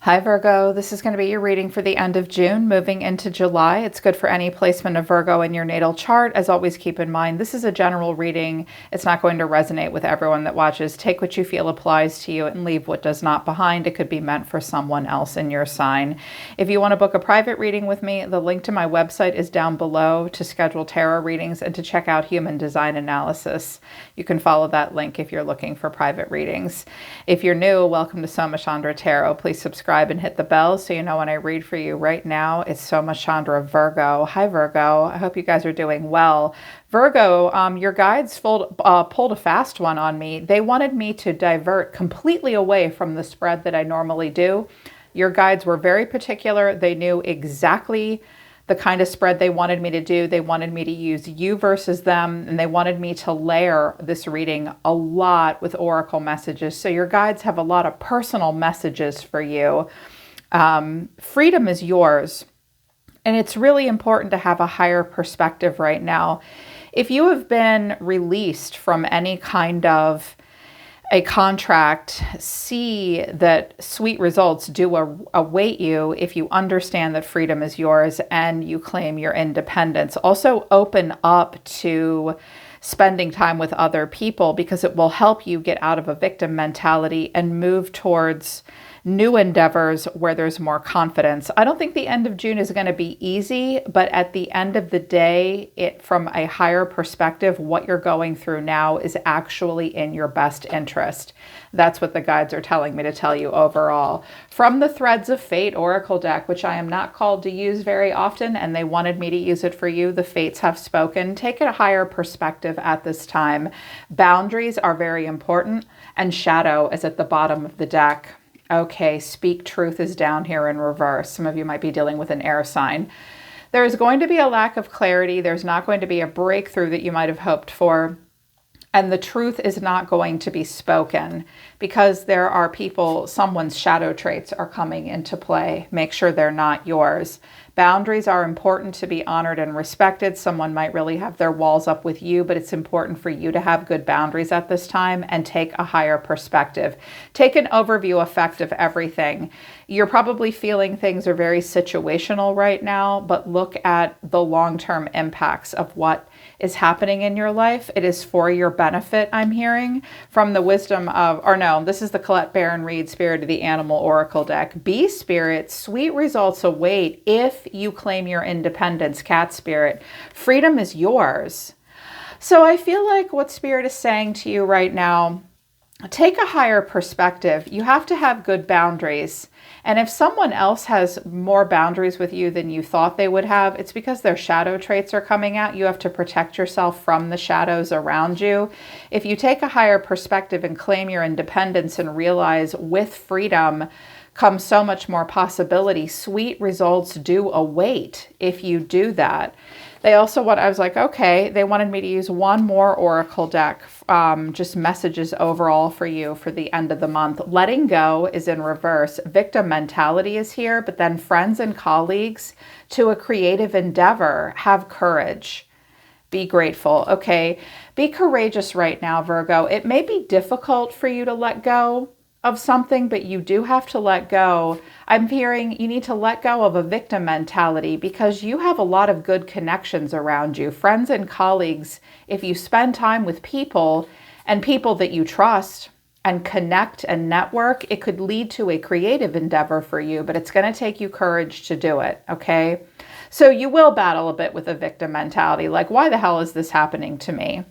Hi Virgo, this is going to be your reading for the end of June, moving into July. It's good for any placement of Virgo in your natal chart. As always, keep in mind, this is a general reading. It's not going to resonate with everyone that watches. Take what you feel applies to you and leave what does not behind. It could be meant for someone else in your sign. If you want to book a private reading with me, the link to my website is down below to schedule tarot readings and to check out human design analysis. You can follow that link if you're looking for private readings. If you're new, welcome to Soma Chandra Tarot. Please subscribe and hit the bell so you know when I read for you. Right now, it's Soma Chandra Virgo. Hi Virgo, I hope you guys are doing well. Virgo, your guides pulled a fast one on me. They wanted me to divert completely away from the spread that I normally do. Your guides were very particular. They knew exactly the kind of spread they wanted me to do. They wanted me to use you versus them, and they wanted me to layer this reading a lot with oracle messages. So your guides have a lot of personal messages for you. Freedom is yours, and it's really important to have a higher perspective right now. If you have been released from any kind of a contract, see that sweet results do await you if you understand that freedom is yours and you claim your independence. Also open up to spending time with other people because it will help you get out of a victim mentality and move towards new endeavors where there's more confidence. I don't think the end of June is going to be easy, but at the end of the day, from a higher perspective, what you're going through now is actually in your best interest. That's what the guides are telling me to tell you overall. From the Threads of Fate Oracle deck, which I am not called to use very often, and they wanted me to use it for you, the Fates have spoken. Take a higher perspective at this time. Boundaries are very important, and shadow is at the bottom of the deck. Okay, speak truth is down here in reverse. Some of you might be dealing with an air sign. There is going to be a lack of clarity. There's not going to be a breakthrough that you might have hoped for. And the truth is not going to be spoken because there are people, someone's shadow traits are coming into play. Make sure they're not yours. Boundaries are important to be honored and respected. Someone might really have their walls up with you, but it's important for you to have good boundaries at this time and take a higher perspective. Take an overview effect of everything. You're probably feeling things are very situational right now, but look at the long-term impacts of what is happening in your life. It is for your benefit, I'm hearing, from the wisdom of, or no, this is the Colette Baron Reid Spirit of the Animal Oracle deck. Bee Spirit, sweet results await if you claim your independence. Cat Spirit, freedom is yours. So I feel like what Spirit is saying to you right now, take a higher perspective. You have to have good boundaries. And if someone else has more boundaries with you than you thought they would have, it's because their shadow traits are coming out. You have to protect yourself from the shadows around you. If you take a higher perspective and claim your independence and realize with freedom comes so much more possibility, sweet results do await if you do that. They also I was like, okay, they wanted me to use one more oracle deck, just messages overall for you for the end of the month. Letting go is in reverse. Victim mentality is here, but then friends and colleagues to a creative endeavor. Have courage. Be grateful. Okay, be courageous right now, Virgo. It may be difficult for you to let go of something, but you do have to let go. I'm hearing you need to let go of a victim mentality because you have a lot of good connections around you, friends and colleagues. If you spend time with people and people that you trust and connect and network, it could lead to a creative endeavor for you, but it's going to take you courage to do it. Okay. So you will battle a bit with a victim mentality. Like, why the hell is this happening to me?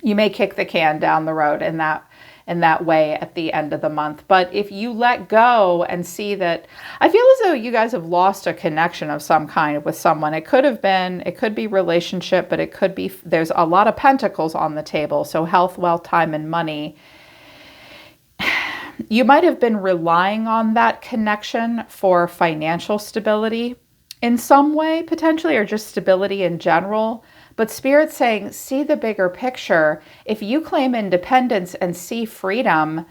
You may kick the can down the road in that way at the end of the month. But if you let go and see that, I feel as though you guys have lost a connection of some kind with someone. It could be relationship, but it could be, there's a lot of pentacles on the table. So health, wealth, time, and money. You might have been relying on that connection for financial stability in some way, potentially, or just stability in general. But Spirit's saying, see the bigger picture. If you claim independence and see freedom,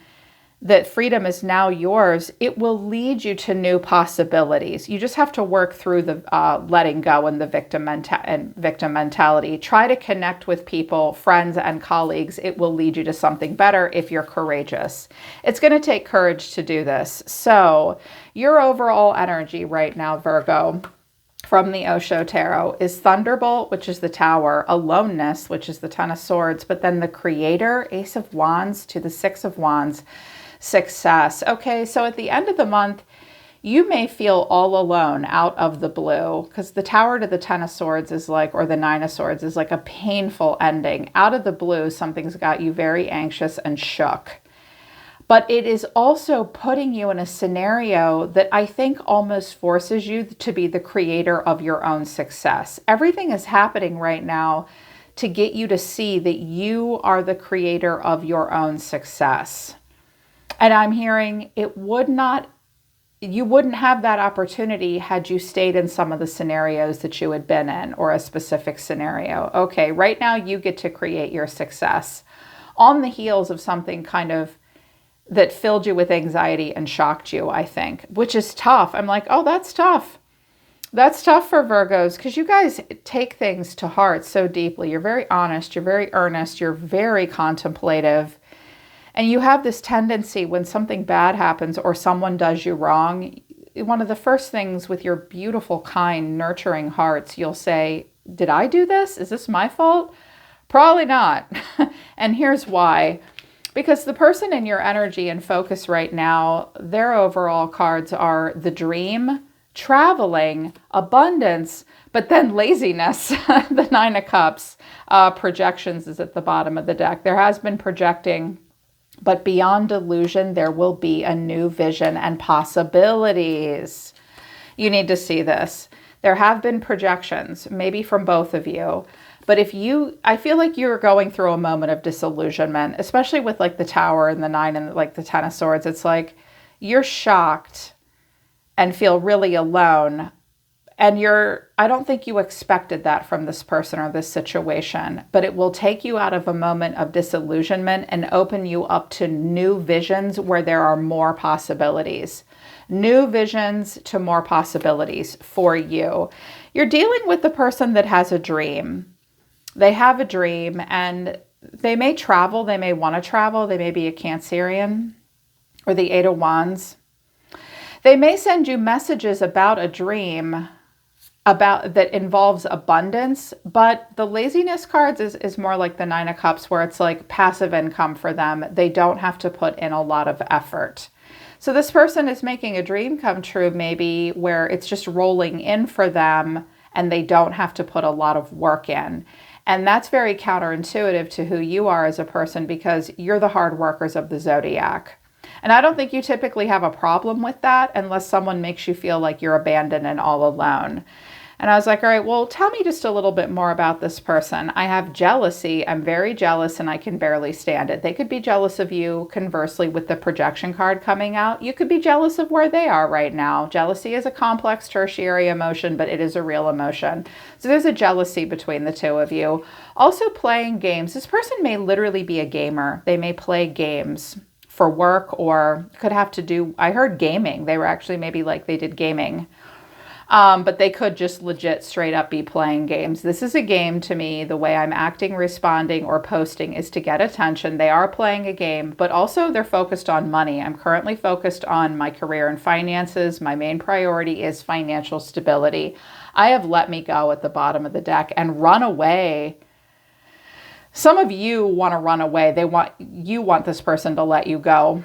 that freedom is now yours, it will lead you to new possibilities. You just have to work through the letting go and the victim mentality. Try to connect with people, friends and colleagues. It will lead you to something better if you're courageous. It's going to take courage to do this. So your overall energy right now, Virgo, from the Osho Tarot is Thunderbolt, which is the Tower, Aloneness, which is the Ten of Swords, but then the Creator, Ace of Wands to the Six of Wands, Success. Okay, so at the end of the month, you may feel all alone out of the blue, because the Tower to the Ten of Swords is like, or the Nine of Swords is like a painful ending. Out of the blue, something's got you very anxious and shook. But it is also putting you in a scenario that I think almost forces you to be the creator of your own success. Everything is happening right now to get you to see that you are the creator of your own success. And I'm hearing you wouldn't have that opportunity had you stayed in some of the scenarios that you had been in, or a specific scenario. Okay, right now you get to create your success on the heels of something kind of that filled you with anxiety and shocked you, I think, which is tough. I'm like, oh, that's tough. That's tough for Virgos, because you guys take things to heart so deeply. You're very honest, you're very earnest, you're very contemplative. And you have this tendency when something bad happens or someone does you wrong, one of the first things with your beautiful, kind, nurturing hearts, you'll say, did I do this? Is this my fault? Probably not. And here's why. Because the person in your energy and focus right now, their overall cards are the dream, traveling, abundance, but then laziness. The Nine of Cups, projections is at the bottom of the deck. There has been projecting. But beyond delusion, there will be a new vision and possibilities. You need to see this. There have been projections, maybe from both of you. But I feel like you're going through a moment of disillusionment, especially with like the Tower and the Nine and like the Ten of Swords. It's like you're shocked and feel really alone. And I don't think you expected that from this person or this situation, but it will take you out of a moment of disillusionment and open you up to new visions where there are more possibilities. New visions to more possibilities for you. You're dealing with the person that has a dream. They have a dream and they may travel. They may want to travel. They may be a Cancerian or the Eight of Wands. They may send you messages about a dream that involves abundance, but the laziness cards is more like the Nine of Cups, where it's like passive income for them. They don't have to put in a lot of effort. So this person is making a dream come true, maybe where it's just rolling in for them and they don't have to put a lot of work in. And that's very counterintuitive to who you are as a person, because you're the hard workers of the zodiac. And I don't think you typically have a problem with that unless someone makes you feel like you're abandoned and all alone. And I was like, all right, well, tell me just a little bit more about this person. I have jealousy. I'm very jealous and I can barely stand it. They could be jealous of you. Conversely, with the projection card coming out, you could be jealous of where they are right now. Jealousy is a complex tertiary emotion, but it is a real emotion. So there's a jealousy between the two of you. Also playing games. This person may literally be a gamer. They may play games for work, or could have to do, I heard gaming. They were actually maybe like they did gaming. But they could just legit straight up be playing games. This is a game to me. The way I'm acting, responding, or posting is to get attention. They are playing a game, but also they're focused on money. I'm currently focused on my career and finances. My main priority is financial stability. I have let me go at the bottom of the deck and run away. Some of you want to run away. You want this person to let you go.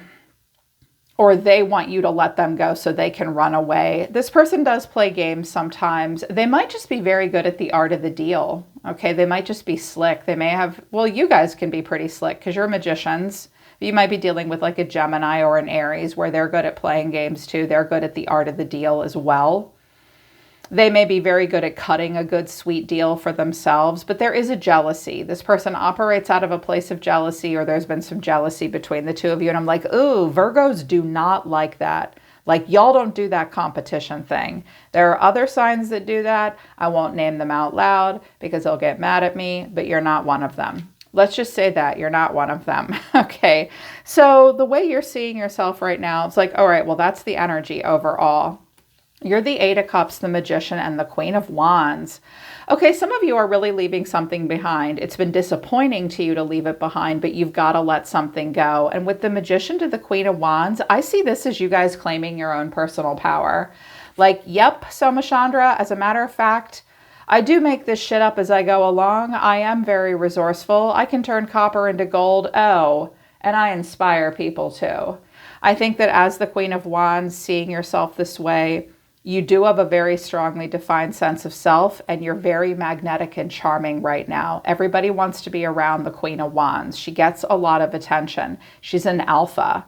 Or they want you to let them go so they can run away. This person does play games sometimes. They might just be very good at the art of the deal. Okay, they might just be slick. They may have, well, you guys can be pretty slick because you're magicians. You might be dealing with like a Gemini or an Aries where they're good at playing games too. They're good at the art of the deal as well. They may be very good at cutting a good, sweet deal for themselves, but there is a jealousy. This person operates out of a place of jealousy, or there's been some jealousy between the two of you. And I'm like, ooh, Virgos do not like that. Like, y'all don't do that competition thing. There are other signs that do that. I won't name them out loud because they'll get mad at me, but you're not one of them. Let's just say that you're not one of them. Okay. So the way you're seeing yourself right now, it's like, all right, well, that's the energy overall. You're the Eight of Cups, the Magician, and the Queen of Wands. Okay, some of you are really leaving something behind. It's been disappointing to you to leave it behind, but you've got to let something go. And with the Magician to the Queen of Wands, I see this as you guys claiming your own personal power. Like, yep, Somashandra, as a matter of fact, I do make this shit up as I go along. I am very resourceful. I can turn copper into gold. Oh, and I inspire people too. I think that as the Queen of Wands, seeing yourself this way, you do have a very strongly defined sense of self, and you're very magnetic and charming right now. Everybody wants to be around the Queen of Wands. She gets a lot of attention. She's an alpha.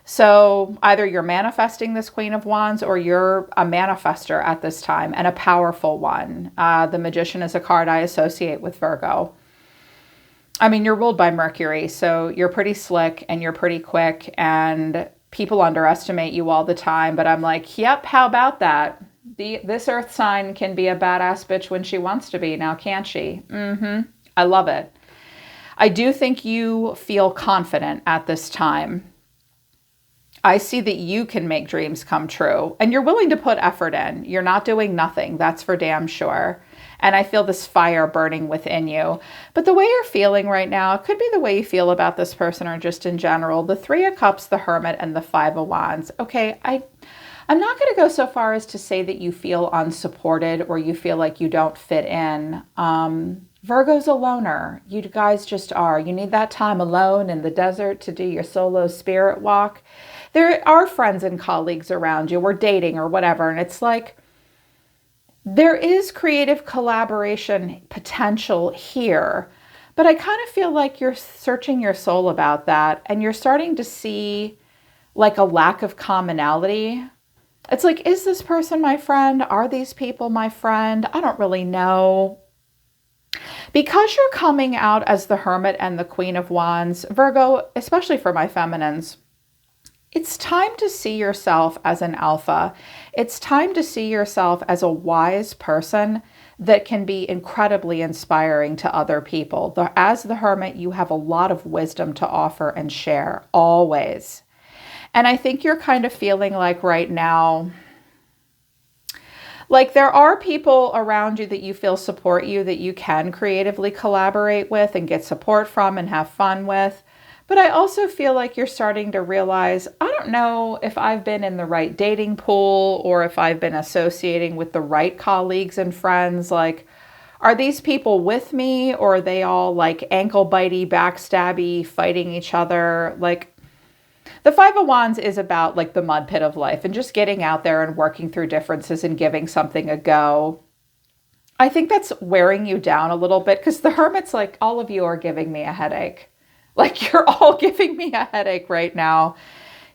So either you're manifesting this Queen of Wands or you're a manifester at this time, and a powerful one. The Magician is a card I associate with Virgo. I mean, you're ruled by Mercury, so you're pretty slick and you're pretty quick, and people underestimate you all the time. But I'm like, yep, how about that? This earth sign can be a badass bitch when she wants to be, now can't she? I love it. I do think you feel confident at this time. I see that you can make dreams come true, and you're willing to put effort in. You're not doing nothing, that's for damn sure. And I feel this fire burning within you. But the way you're feeling right now, it could be the way you feel about this person or just in general. The Three of Cups, the Hermit, and the Five of Wands. Okay, I'm not going to go so far as to say that you feel unsupported or you feel like you don't fit in. Virgo's a loner. You guys just are. You need that time alone in the desert to do your solo spirit walk. There are friends and colleagues around you, or dating or whatever, and it's like there is creative collaboration potential here, but I kind of feel like you're searching your soul about that, and you're starting to see like a lack of commonality. It's like, is this person my friend? Are these people my friend? I don't really know. Because you're coming out as the Hermit and the Queen of Wands, Virgo, especially for my feminines, it's time to see yourself as an alpha. It's time to see yourself as a wise person that can be incredibly inspiring to other people. As the Hermit, you have a lot of wisdom to offer and share, always. And I think you're kind of feeling like right now, like there are people around you that you feel support you, that you can creatively collaborate with and get support from and have fun with. But I also feel like you're starting to realize, I don't know if I've been in the right dating pool or if I've been associating with the right colleagues and friends. Like, are these people with me, or are they all like ankle bitey, backstabby, fighting each other? Like, the Five of Wands is about like the mud pit of life and just getting out there and working through differences and giving something a go. I think that's wearing you down a little bit, because the Hermit's like, all of you are giving me a headache. Like, you're all giving me a headache right now.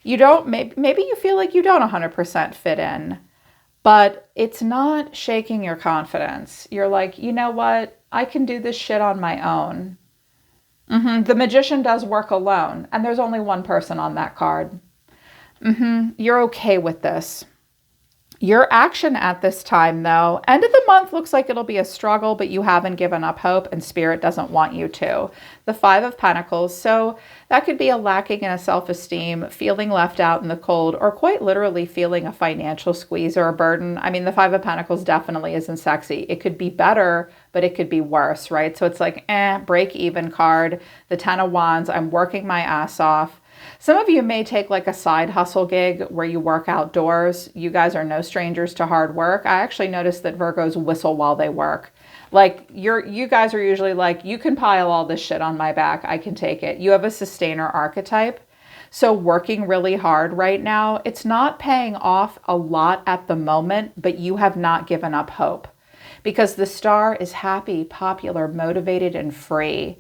You don't, maybe you feel like you don't 100% fit in, but it's not shaking your confidence. You're like, you know what? I can do this shit on my own. The Magician does work alone, and there's only one person on that card. You're okay with this. Your action at this time, though, end of the month looks like it'll be a struggle, but you haven't given up hope, and Spirit doesn't want you to. The Five of Pentacles, so that could be a lacking in a self-esteem, feeling left out in the cold, or quite literally feeling a financial squeeze or a burden. I mean, the Five of Pentacles definitely isn't sexy. It could be better, but it could be worse, right? So it's like, break even card. The Ten of Wands, I'm working my ass off. Some of you may take like a side hustle gig where you work outdoors. You guys are no strangers to hard work. I actually noticed that Virgos whistle while they work. Like you guys are usually like, you can pile all this shit on my back. I can take it. You have a sustainer archetype. So working really hard right now, it's not paying off a lot at the moment, but you have not given up hope, because the Star is happy, popular, motivated, and free.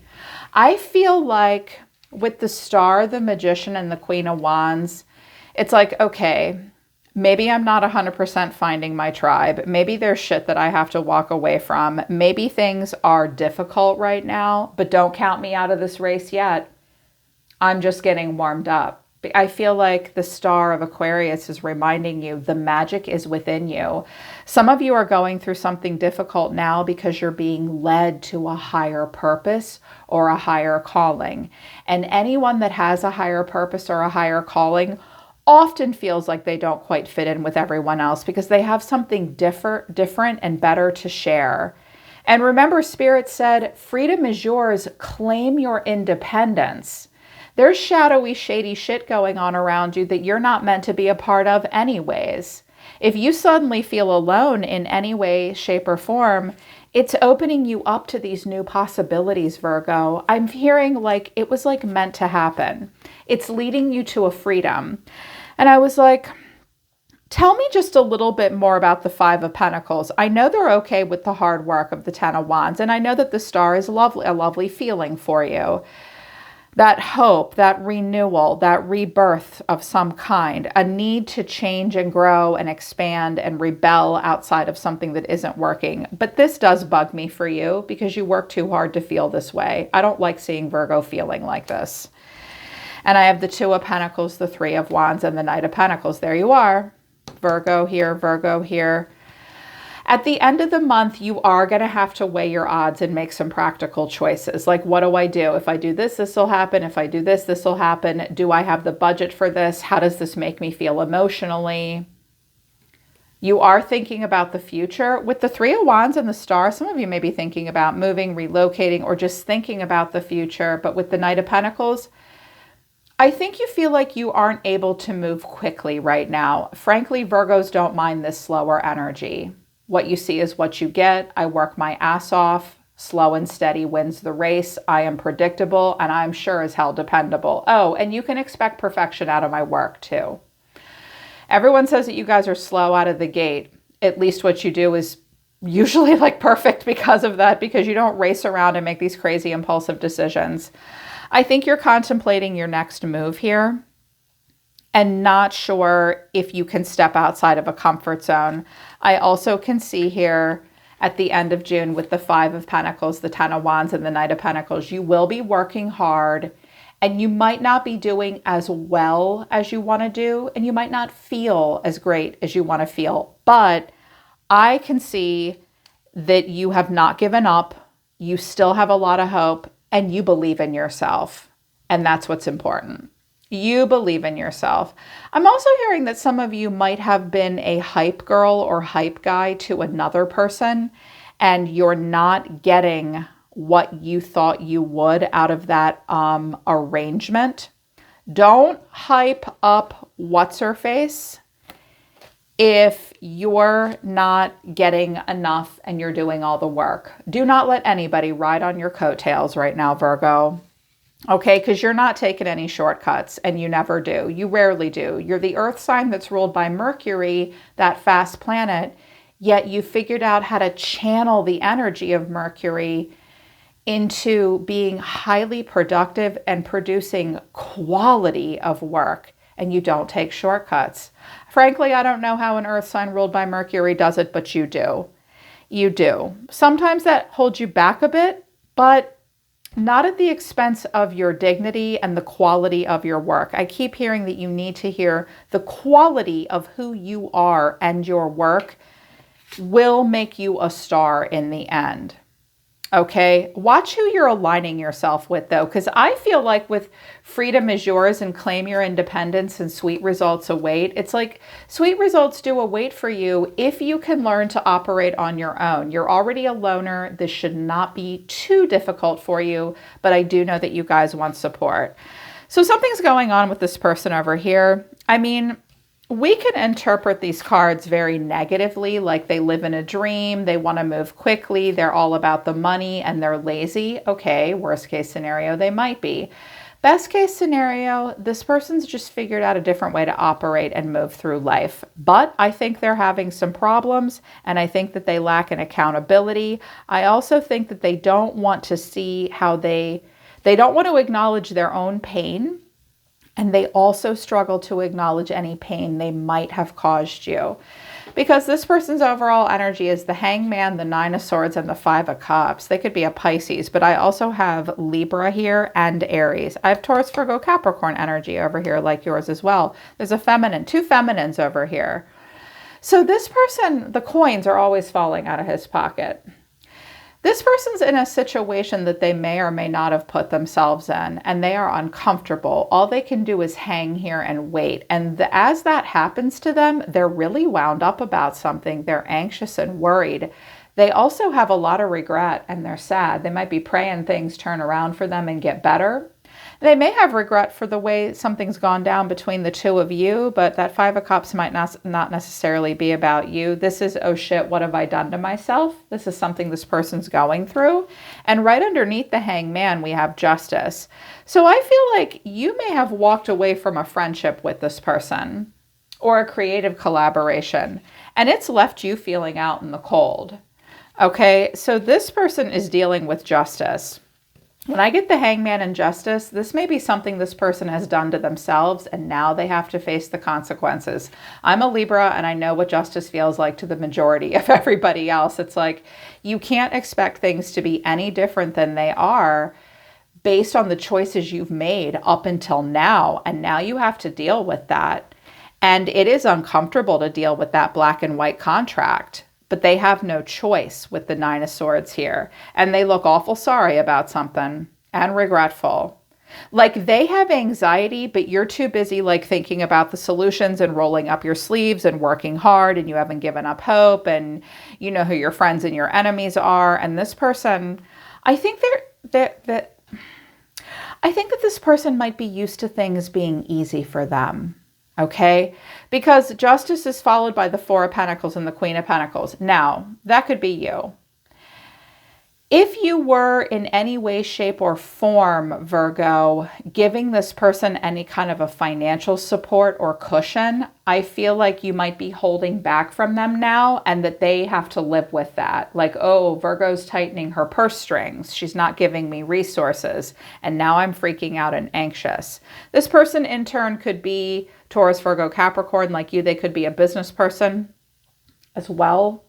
I feel like with the Star, the Magician, and the Queen of Wands, it's like, okay, maybe I'm not 100% finding my tribe. Maybe there's shit that I have to walk away from. Maybe things are difficult right now, but don't count me out of this race yet. I'm just getting warmed up. I feel like the star of Aquarius is reminding you the magic is within you. Some of you are going through something difficult now because you're being led to a higher purpose or a higher calling. And anyone that has a higher purpose or a higher calling often feels like they don't quite fit in with everyone else because they have something different and better to share. And remember, Spirit said, freedom is yours. Claim your independence. There's shadowy, shady shit going on around you that you're not meant to be a part of anyways. If you suddenly feel alone in any way, shape, or form, it's opening you up to these new possibilities, Virgo. I'm hearing like it was like meant to happen. It's leading you to a freedom. And I was like, tell me just a little bit more about the Five of Pentacles. I know they're okay with the hard work of the Ten of Wands, and I know that the star is lovely, a lovely feeling for you. That hope, that renewal, that rebirth of some kind, a need to change and grow and expand and rebel outside of something that isn't working. But this does bug me for you because you work too hard to feel this way. I don't like seeing Virgo feeling like this. And I have the Two of Pentacles, the Three of Wands, and the Knight of Pentacles. There you are. Virgo here, Virgo here. At the end of the month, you are going to have to weigh your odds and make some practical choices. Like, what do I do? If I do this, this will happen. If I do this, this will happen. Do I have the budget for this? How does this make me feel emotionally? You are thinking about the future. With the Three of Wands and the Star, some of you may be thinking about moving, relocating, or just thinking about the future. But with the Knight of Pentacles, I think you feel like you aren't able to move quickly right now. Frankly, Virgos don't mind this slower energy. What you see is what you get. I work my ass off. Slow and steady wins the race. I am predictable, and I'm sure as hell dependable. Oh, and you can expect perfection out of my work too. Everyone says that you guys are slow out of the gate. At least what you do is usually like perfect because of that, because you don't race around and make these crazy impulsive decisions. I think you're contemplating your next move here and not sure if you can step outside of a comfort zone. I also can see here at the end of June with the Five of Pentacles, the Ten of Wands, and the Knight of Pentacles, you will be working hard and you might not be doing as well as you want to do, and you might not feel as great as you want to feel. But I can see that you have not given up. You still have a lot of hope. And you believe in yourself. And that's what's important. You believe in yourself. I'm also hearing that some of you might have been a hype girl or hype guy to another person, and you're not getting what you thought you would out of that arrangement. Don't hype up what's-her-face if you're not getting enough and you're doing all the work. Do not let anybody ride on your coattails right now, Virgo. Okay, because you're not taking any shortcuts, and you never do. You rarely do. You're the earth sign that's ruled by Mercury, that fast planet, yet you figured out how to channel the energy of Mercury into being highly productive and producing quality of work, and you don't take shortcuts. Frankly, I don't know how an earth sign ruled by Mercury does it, but you do. You do. Sometimes that holds you back a bit, but not at the expense of your dignity and the quality of your work. I keep hearing that you need to hear the quality of who you are, and your work will make you a star in the end. Okay, watch who you're aligning yourself with, though, because I feel like with freedom is yours and claim your independence and sweet results await, it's like sweet results do await for you if you can learn to operate on your own. You're already a loner. This should not be too difficult for you, but I do know that you guys want support. So something's going on with this person over here. I mean, we can interpret these cards very negatively, like they live in a dream, they want to move quickly, they're all about the money, and they're lazy. Okay, worst case scenario, they might be. Best case scenario, this person's just figured out a different way to operate and move through life. But I think they're having some problems, and I think that they lack an accountability. I also think that they don't want to see how they don't want to acknowledge their own pain. And they also struggle to acknowledge any pain they might have caused you. Because this person's overall energy is the Hangman, the Nine of Swords, and the Five of Cups. They could be a Pisces, but I also have Libra here and Aries. I have Taurus, Virgo, Capricorn energy over here like yours as well. There's a feminine, two feminines over here. So this person, the coins are always falling out of his pocket. This person's in a situation that they may or may not have put themselves in, and they are uncomfortable. All they can do is hang here and wait. And as that happens to them, they're really wound up about something. They're anxious and worried. They also have a lot of regret and they're sad. They might be praying things turn around for them and get better. They may have regret for the way something's gone down between the two of you, but that Five of Cups might not necessarily be about you. This is, oh shit, what have I done to myself? This is something this person's going through. And right underneath the Hangman, we have Justice. So I feel like you may have walked away from a friendship with this person or a creative collaboration, and it's left you feeling out in the cold. Okay, so this person is dealing with Justice. When I get the Hangman and Justice, this may be something this person has done to themselves and now they have to face the consequences. I'm a Libra and I know what justice feels like to the majority of everybody else. It's like you can't expect things to be any different than they are based on the choices you've made up until now. And now you have to deal with that. And it is uncomfortable to deal with that black and white contract. But they have no choice with the Nine of Swords here. And they look awful sorry about something and regretful. Like they have anxiety, but you're too busy like thinking about the solutions and rolling up your sleeves and working hard, and you haven't given up hope, and you know who your friends and your enemies are. And this person, I think that this person might be used to things being easy for them. Okay, because Justice is followed by the Four of Pentacles and the Queen of Pentacles. Now, that could be you. If you were in any way, shape, or form, Virgo, giving this person any kind of a financial support or cushion, I feel like you might be holding back from them now and that they have to live with that. Like, oh, Virgo's tightening her purse strings. She's not giving me resources. And now I'm freaking out and anxious. This person in turn could be Taurus, Virgo, Capricorn, like you. They could be a business person as well.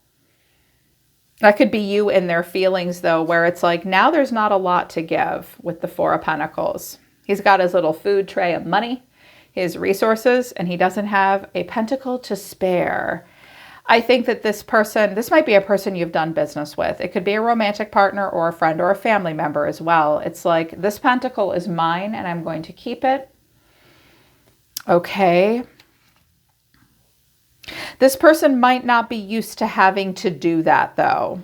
That could be you in their feelings, though, where it's like, now there's not a lot to give with the Four of Pentacles. He's got his little food tray of money, his resources, and he doesn't have a pentacle to spare. I think that this might be a person you've done business with. It could be a romantic partner or a friend or a family member as well. It's like, this pentacle is mine and I'm going to keep it. Okay. This person might not be used to having to do that, though.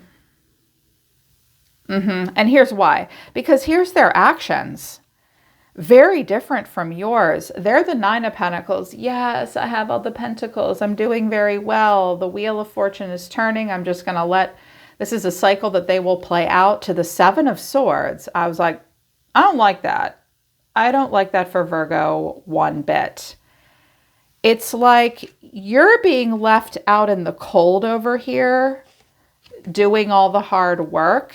And here's why. Because here's their actions. Very different from yours. They're the Nine of Pentacles. Yes, I have all the pentacles. I'm doing very well. The Wheel of Fortune is turning. I'm just going to this is a cycle that they will play out. To the Seven of Swords. I was like, I don't like that. I don't like that for Virgo one bit. It's like you're being left out in the cold over here, doing all the hard work,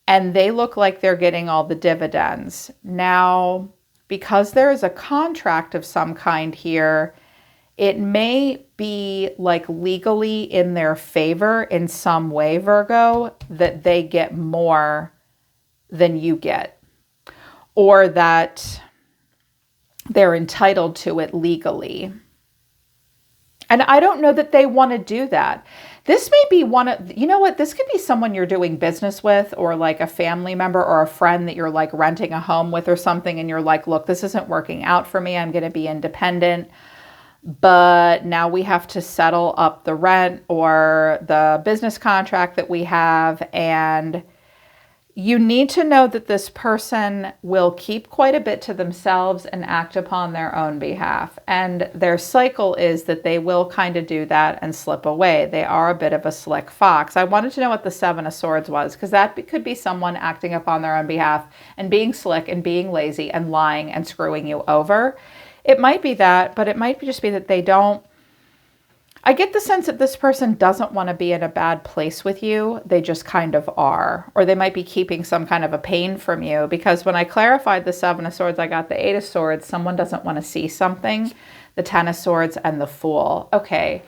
and they look like they're getting all the dividends. Now, because there is a contract of some kind here, it may be like legally in their favor in some way, Virgo, that they get more than you get, or that they're entitled to it legally. And I don't know that they want to do that. This may be you know what? This could be someone you're doing business with, or like a family member or a friend that you're like renting a home with or something. And you're like, look, this isn't working out for me. I'm going to be independent. But now we have to settle up the rent or the business contract that we have. And you need to know that this person will keep quite a bit to themselves and act upon their own behalf. And their cycle is that they will kind of do that and slip away. They are a bit of a slick fox. I wanted to know what the Seven of Swords was, because that could be someone acting upon their own behalf and being slick and being lazy and lying and screwing you over. It might be that, but it might just be that they don't. I get the sense that this person doesn't want to be in a bad place with you. They just kind of are. Or they might be keeping some kind of a pain from you. Because when I clarified the Seven of Swords, I got the Eight of Swords. Someone doesn't want to see something. The Ten of Swords and the Fool. Okay.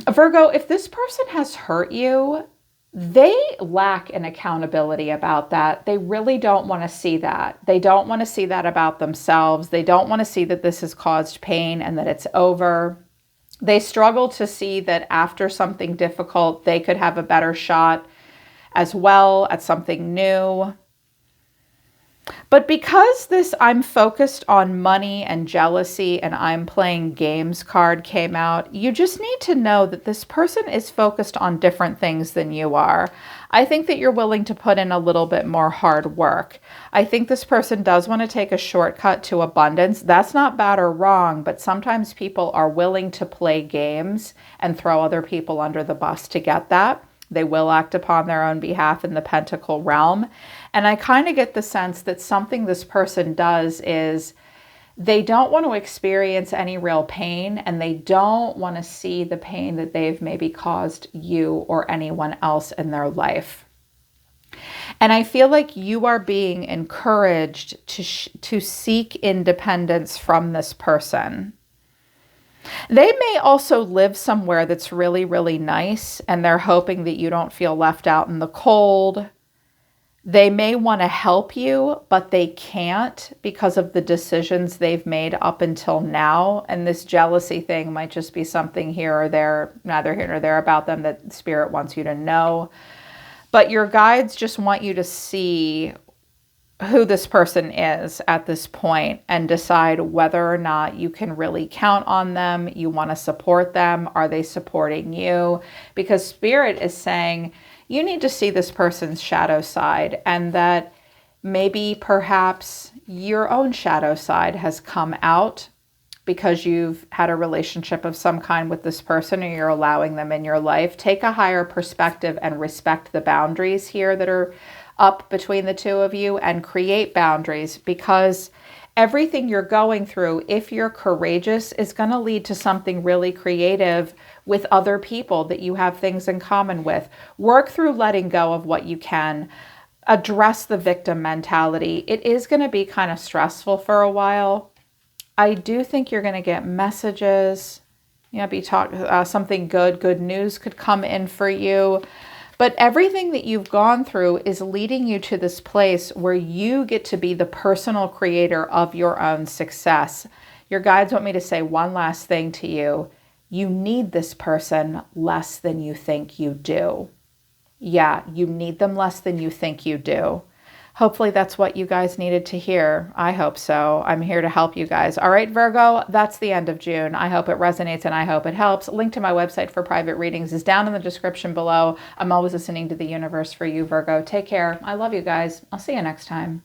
Virgo, if this person has hurt you, they lack an accountability about that. They really don't want to see that. They don't want to see that about themselves. They don't want to see that this has caused pain and that it's over. They struggle to see that after something difficult, they could have a better shot as well at something new. But because this I'm focused on money and jealousy and I'm playing games card came out, you just need to know that this person is focused on different things than you are. I think that you're willing to put in a little bit more hard work. I think this person does want to take a shortcut to abundance. That's not bad or wrong, but sometimes people are willing to play games and throw other people under the bus to get that. They will act upon their own behalf in the Pentacle realm. And I kind of get the sense that something this person does is they don't want to experience any real pain, and they don't want to see the pain that they've maybe caused you or anyone else in their life. And I feel like you are being encouraged to seek independence from this person. They may also live somewhere that's really, really nice, and they're hoping that you don't feel left out in the cold. They may want to help you, but they can't because of the decisions they've made up until now. And this jealousy thing might just be something here or there, neither here nor there about them that Spirit wants you to know. But your guides just want you to see who this person is at this point and decide whether or not you can really count on them. You want to support them. Are they supporting you? Because Spirit is saying you need to see this person's shadow side, and that maybe perhaps your own shadow side has come out because you've had a relationship of some kind with this person or you're allowing them in your life. Take a higher perspective and respect the boundaries here that are up between the two of you, and create boundaries, because everything you're going through, if you're courageous, is going to lead to something really creative with other people that you have things in common with. Work through letting go of what you can. Address the victim mentality. It is going to be kind of stressful for a while. I do think you're going to get messages. Something good news could come in for you. But everything that you've gone through is leading you to this place where you get to be the personal creator of your own success. Your guides want me to say one last thing to you. You need this person less than you think you do. Yeah, you need them less than you think you do. Hopefully that's what you guys needed to hear. I hope so. I'm here to help you guys. All right, Virgo, that's the end of June. I hope it resonates and I hope it helps. Link to my website for private readings is down in the description below. I'm always listening to the universe for you, Virgo. Take care. I love you guys. I'll see you next time.